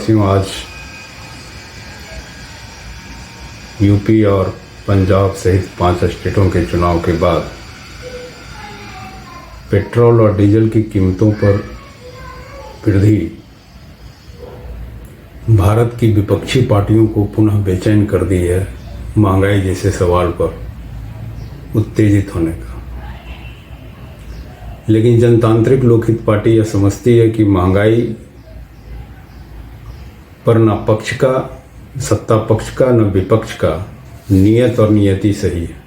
देशवासियों, आज यूपी और पंजाब सहित 5 स्टेटों के चुनाव के बाद पेट्रोल और डीजल की कीमतों पर वृद्धि भारत की विपक्षी पार्टियों को पुनः बेचैन कर दी है। महंगाई जैसे सवाल पर उत्तेजित होने का, लेकिन जनतांत्रिक लोकहित पार्टी यह समझती है कि महंगाई पर न पक्ष का, सत्ता पक्ष का, न विपक्ष का नियत और नियति सही है।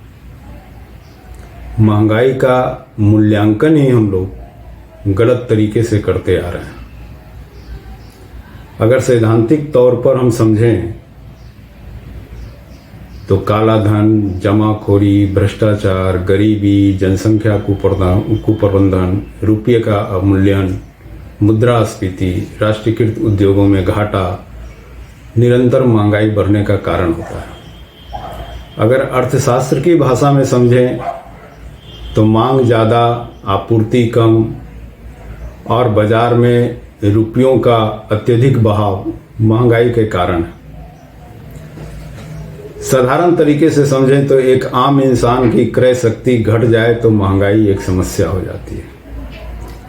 महंगाई का मूल्यांकन ही हम लोग गलत तरीके से करते आ रहे हैं। अगर सैद्धांतिक तौर पर हम समझें तो काला धन, जमाखोरी, भ्रष्टाचार, गरीबी, जनसंख्या कुप्रबंधन, रुपये का अवमूल्यन, मुद्रास्फीति, राष्ट्रीयकृत उद्योगों में घाटा निरंतर महंगाई बढ़ने का कारण होता है। अगर अर्थशास्त्र की भाषा में समझें तो मांग ज़्यादा, आपूर्ति कम और बाजार में रुपयों का अत्यधिक बहाव महंगाई के कारण है। साधारण तरीके से समझें तो एक आम इंसान की क्रय शक्ति घट जाए तो महंगाई एक समस्या हो जाती है,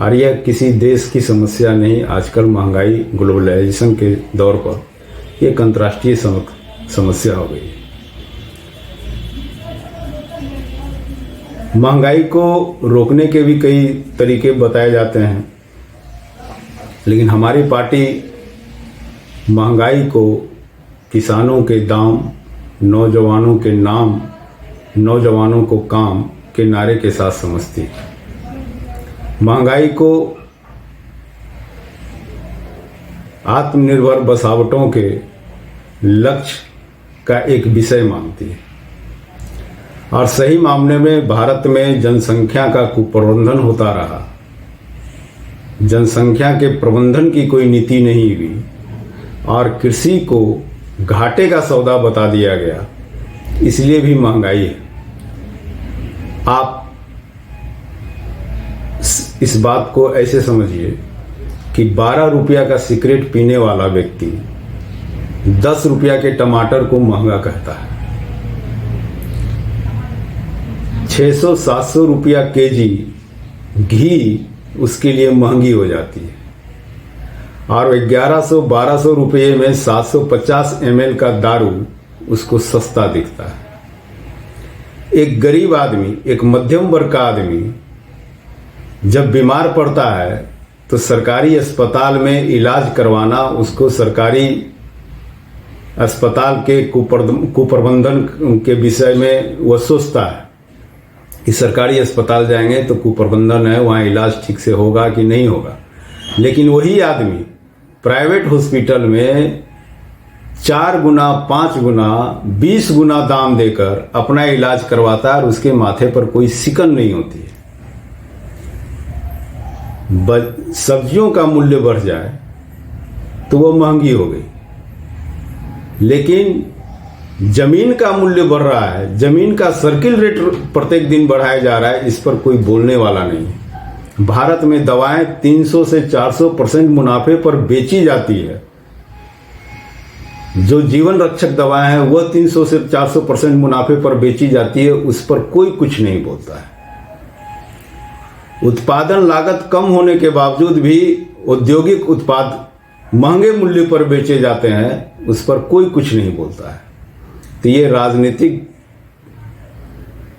और यह किसी देश की समस्या नहीं। आजकल महंगाई ग्लोबलाइजेशन के दौर पर एक अंतर्राष्ट्रीय समस्या हो गई है। महंगाई को रोकने के भी कई तरीके बताए जाते हैं, लेकिन हमारी पार्टी महंगाई को किसानों के दाम, नौजवानों के नाम, नौजवानों को काम के नारे के साथ समझती है। महंगाई को आत्मनिर्भर बसावटों के लक्ष्य का एक विषय मानती है, और सही मामले में भारत में जनसंख्या का कुप्रबंधन होता रहा। जनसंख्या के प्रबंधन की कोई नीति नहीं हुई और कृषि को घाटे का सौदा बता दिया गया, इसलिए भी महंगाई है। आप इस बात को ऐसे समझिए कि 12 रुपया का सिगरेट पीने वाला व्यक्ति 10 रुपया के टमाटर को महंगा कहता है। 600-700 रुपया केजी घी उसके लिए महंगी हो जाती है, और 1100-1200 रुपये में 750 ml का दारू उसको सस्ता दिखता है। एक गरीब आदमी, एक मध्यम वर्ग का आदमी जब बीमार पड़ता है तो सरकारी अस्पताल में इलाज करवाना उसको सरकारी अस्पताल के कुप्रबंधन के विषय में वह सोचता है कि सरकारी अस्पताल जाएंगे तो कुप्रबंधन है, वहाँ इलाज ठीक से होगा कि नहीं होगा। लेकिन वही आदमी प्राइवेट हॉस्पिटल में 4 गुना, 5 गुना, 20 गुना दाम देकर अपना इलाज करवाता है और उसके माथे पर कोई सिकन नहीं होती है। सब्जियों का मूल्य बढ़ जाए तो वो महंगी हो गई, लेकिन जमीन का मूल्य बढ़ रहा है, जमीन का सर्किल रेट प्रत्येक दिन बढ़ाया जा रहा है, इस पर कोई बोलने वाला नहीं है। भारत में दवाएं 300 से 400% मुनाफे पर बेची जाती है। जो जीवन रक्षक दवाएं हैं वह 300 से 400% मुनाफे पर बेची जाती है, उस पर कोई कुछ नहीं बोलता है। उत्पादन लागत कम होने के बावजूद भी औद्योगिक उत्पाद महंगे मूल्य पर बेचे जाते हैं, उस पर कोई कुछ नहीं बोलता है। तो ये राजनीतिक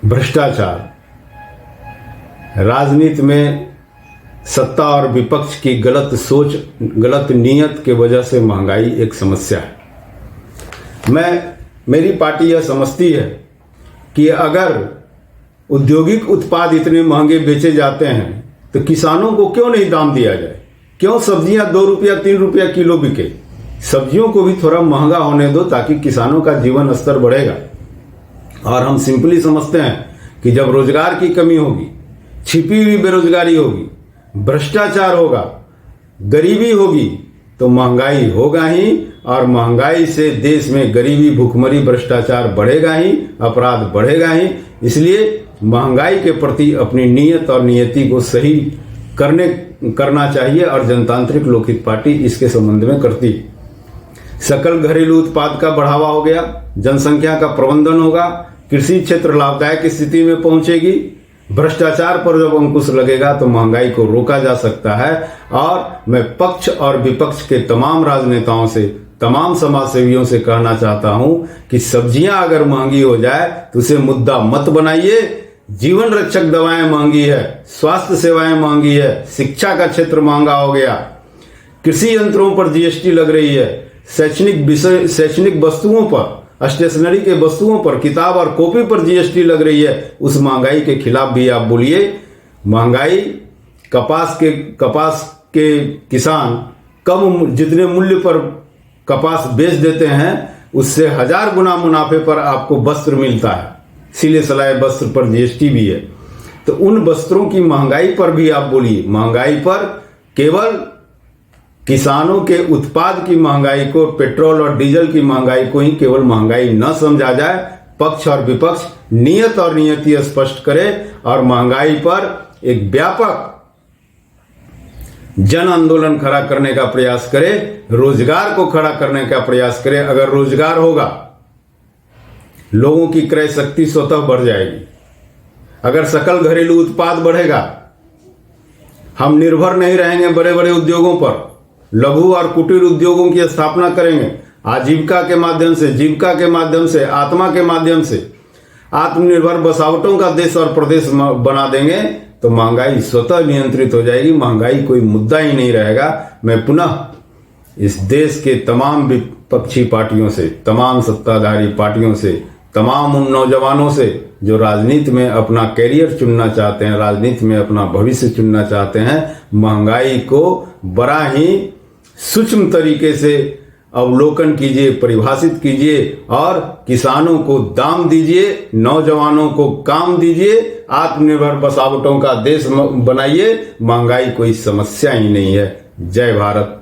भ्रष्टाचार, राजनीति में सत्ता और विपक्ष की गलत सोच, गलत नीयत के वजह से महंगाई एक समस्या है। मेरी पार्टी यह समझती है कि अगर औद्योगिक उत्पाद इतने महंगे बेचे जाते हैं तो किसानों को क्यों नहीं दाम दिया जाए? क्यों सब्जियां 2 रुपया 3 रुपया किलो बिके? सब्जियों को भी थोड़ा महंगा होने दो ताकि किसानों का जीवन स्तर बढ़ेगा। और हम सिंपली समझते हैं कि जब रोजगार की कमी होगी, छिपी हुई बेरोजगारी होगी, भ्रष्टाचार होगा, गरीबी होगी, तो महंगाई होगा ही, और महंगाई से देश में गरीबी, भुखमरी, भ्रष्टाचार बढ़ेगा ही, अपराध बढ़ेगा ही। इसलिए महंगाई के प्रति अपनी नीयत और नियति को सही करना चाहिए, और जनतांत्रिक लोकहित पार्टी इसके संबंध में करती। सकल घरेलू उत्पाद का बढ़ावा हो गया, जनसंख्या का प्रबंधन होगा, कृषि क्षेत्र लाभदायक स्थिति में पहुंचेगी, भ्रष्टाचार पर जब अंकुश लगेगा तो महंगाई को रोका जा सकता है। और मैं पक्ष और विपक्ष के तमाम राजनेताओं से, तमाम समाजसेवियों से कहना चाहता हूं कि सब्जियां अगर महंगी हो जाए तो उसे मुद्दा मत बनाइए। जीवन रक्षक दवाएं महंगी है, स्वास्थ्य सेवाएं महंगी है, शिक्षा का क्षेत्र महंगा हो गया, कृषि यंत्रों पर जीएसटी लग रही है, शैक्षणिक वस्तुओं पर, स्टेशनरी के वस्तुओं पर, किताब और कॉपी पर जीएसटी लग रही है। उस महंगाई के खिलाफ भी आप बोलिए। महंगाई, कपास के किसान कम जितने मूल्य पर कपास बेच देते हैं उससे 1000 गुना मुनाफे पर आपको वस्त्र मिलता है। सिले सलाए वस्त्र पर जीएसटी भी है। तो उन वस्त्रों की महंगाई पर भी आप बोलिए। महंगाई पर केवल किसानों के उत्पाद की महंगाई को, पेट्रोल और डीजल की महंगाई को ही केवल महंगाई न समझा जाए। पक्ष और विपक्ष नियत और नियति स्पष्ट करे और महंगाई पर एक व्यापक जन आंदोलन खड़ा करने का प्रयास करे, रोजगार को खड़ा करने का प्रयास करे। अगर रोजगार होगा, लोगों की क्रय शक्ति स्वतः बढ़ जाएगी। अगर सकल घरेलू उत्पाद बढ़ेगा, हम निर्भर नहीं रहेंगे बड़े बड़े उद्योगों पर, लघु और कुटीर उद्योगों की स्थापना करेंगे। आजीविका के माध्यम से, जीविका के माध्यम से, आत्मा के माध्यम से आत्मनिर्भर बसावटों का देश और प्रदेश बना देंगे तो महंगाई स्वतः नियंत्रित हो जाएगी। महंगाई कोई मुद्दा ही नहीं रहेगा। मैं पुनः इस देश के तमाम विपक्षी पार्टियों से, तमाम सत्ताधारी पार्टियों से, तमाम उन नौजवानों से जो राजनीति में अपना कैरियर चुनना चाहते हैं, राजनीति में अपना भविष्य चुनना चाहते हैं, महंगाई को बड़ा ही सूक्ष्म तरीके से अवलोकन कीजिए, परिभाषित कीजिए और किसानों को दाम दीजिए, नौजवानों को काम दीजिए, आत्मनिर्भर बसावटों का देश बनाइए। महंगाई कोई समस्या ही नहीं है। जय भारत।